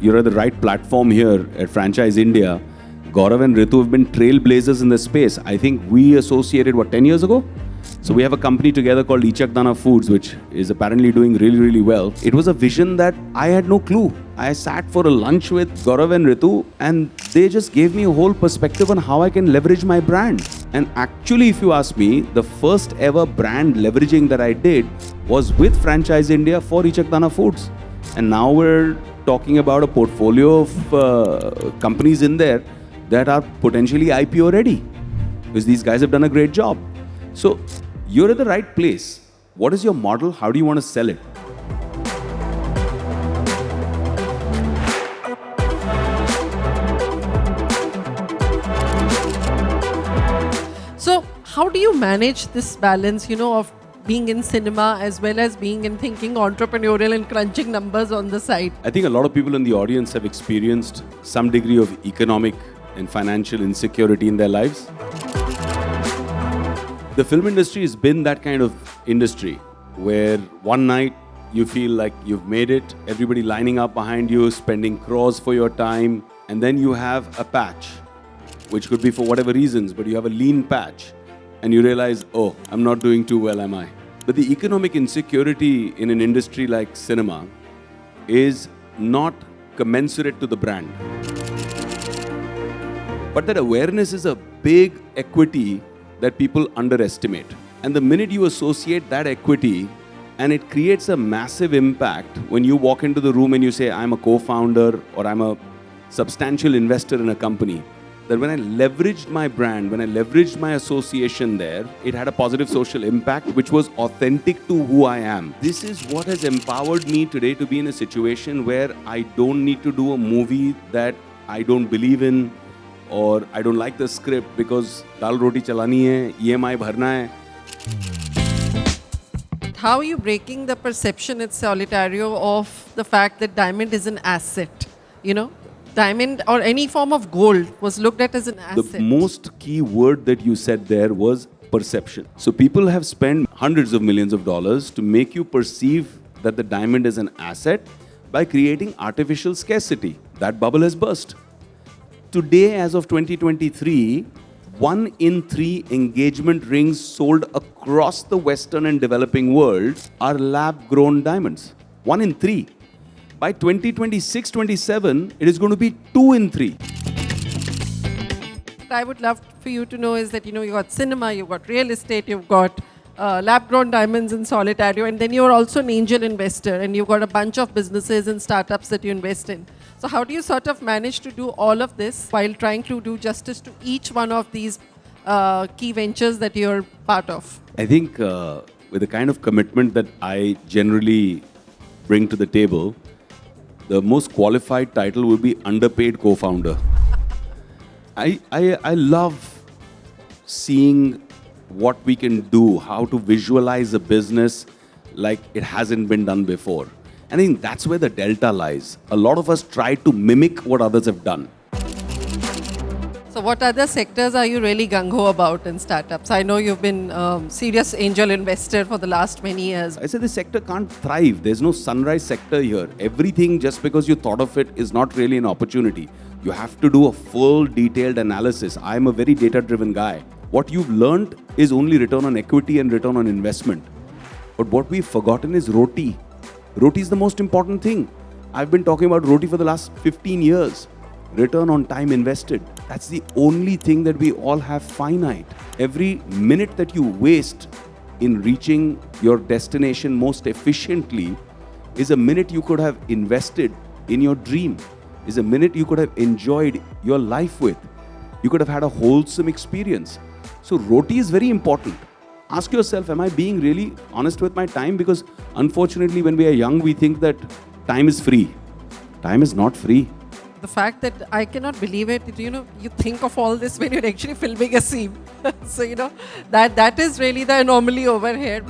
you're at the right platform here at Franchise India. Gaurav and Ritu have been trailblazers in this space. I think we associated, 10 years ago? So we have a company together called Ichakdana Foods, which is apparently doing really, really well. It was a vision that I had no clue. I sat for a lunch with Gaurav and Ritu, and they just gave me a whole perspective on how I can leverage my brand. And actually, if you ask me, the first ever brand leveraging that I did was with Franchise India for Ichakdana Foods. And now we're talking about a portfolio of companies in there that are potentially IPO ready, because these guys have done a great job. So you're at the right place. What is your model? How do you want to sell it? So how do you manage this balance, of being in cinema as well as being in thinking entrepreneurial and crunching numbers on the side? I think a lot of people in the audience have experienced some degree of economic and financial insecurity in their lives. The film industry has been that kind of industry where one night you feel like you've made it, everybody lining up behind you, spending crores for your time, and then you have a patch, which could be for whatever reasons, but you have a lean patch, and you realize, oh, I'm not doing too well, am I? But the economic insecurity in an industry like cinema is not commensurate to the brand. But that awareness is a big equity that people underestimate. And the minute you associate that equity, and it creates a massive impact when you walk into the room and you say, I'm a co-founder or I'm a substantial investor in a company, that when I leveraged my brand, when I leveraged my association there, it had a positive social impact which was authentic to who I am. This is what has empowered me today to be in a situation where I don't need to do a movie that I don't believe in, or I don't like the script because dal roti chalani hai, EMI bharna hai. How are you breaking the perception at Solitario of the fact that diamond is an asset? Diamond or any form of gold was looked at as an asset. The most key word that you said there was perception. So people have spent hundreds of millions of dollars to make you perceive that the diamond is an asset by creating artificial scarcity. That bubble has burst. Today, as of 2023, 1 in 3 engagement rings sold across the Western and developing world are lab-grown diamonds. 1 in 3. By 2026-27, it is going to be 2 in 3. What I would love for you to know is that, you've got cinema, you've got real estate, you've got lab-grown diamonds in Solitario, and then you're also an angel investor, and you've got a bunch of businesses and startups that you invest in. So how do you sort of manage to do all of this while trying to do justice to each one of these key ventures that you're part of? I think with the kind of commitment that I generally bring to the table, the most qualified title would be underpaid co-founder. I love seeing what we can do, how to visualize a business like it hasn't been done before. And I think that's where the delta lies. A lot of us try to mimic what others have done. So what other sectors are you really gung-ho about in startups? I know you've been serious angel investor for the last many years. I said the sector can't thrive. There's no sunrise sector here. Everything, just because you thought of it, is not really an opportunity. You have to do a full detailed analysis. I'm a very data-driven guy. What you've learned is only return on equity and return on investment. But what we've forgotten is roti. Roti is the most important thing. I've been talking about roti for the last 15 years. Return on time invested. That's the only thing that we all have finite. Every minute that you waste in reaching your destination most efficiently is a minute you could have invested in your dream, is a minute you could have enjoyed your life with. You could have had a wholesome experience. So roti is very important. Ask yourself, am I being really honest with my time? Because unfortunately, when we are young, we think that time is free. Time is not free. The fact that I cannot believe it, you think of all this when you're actually filming a scene. So, that is really the anomaly over here.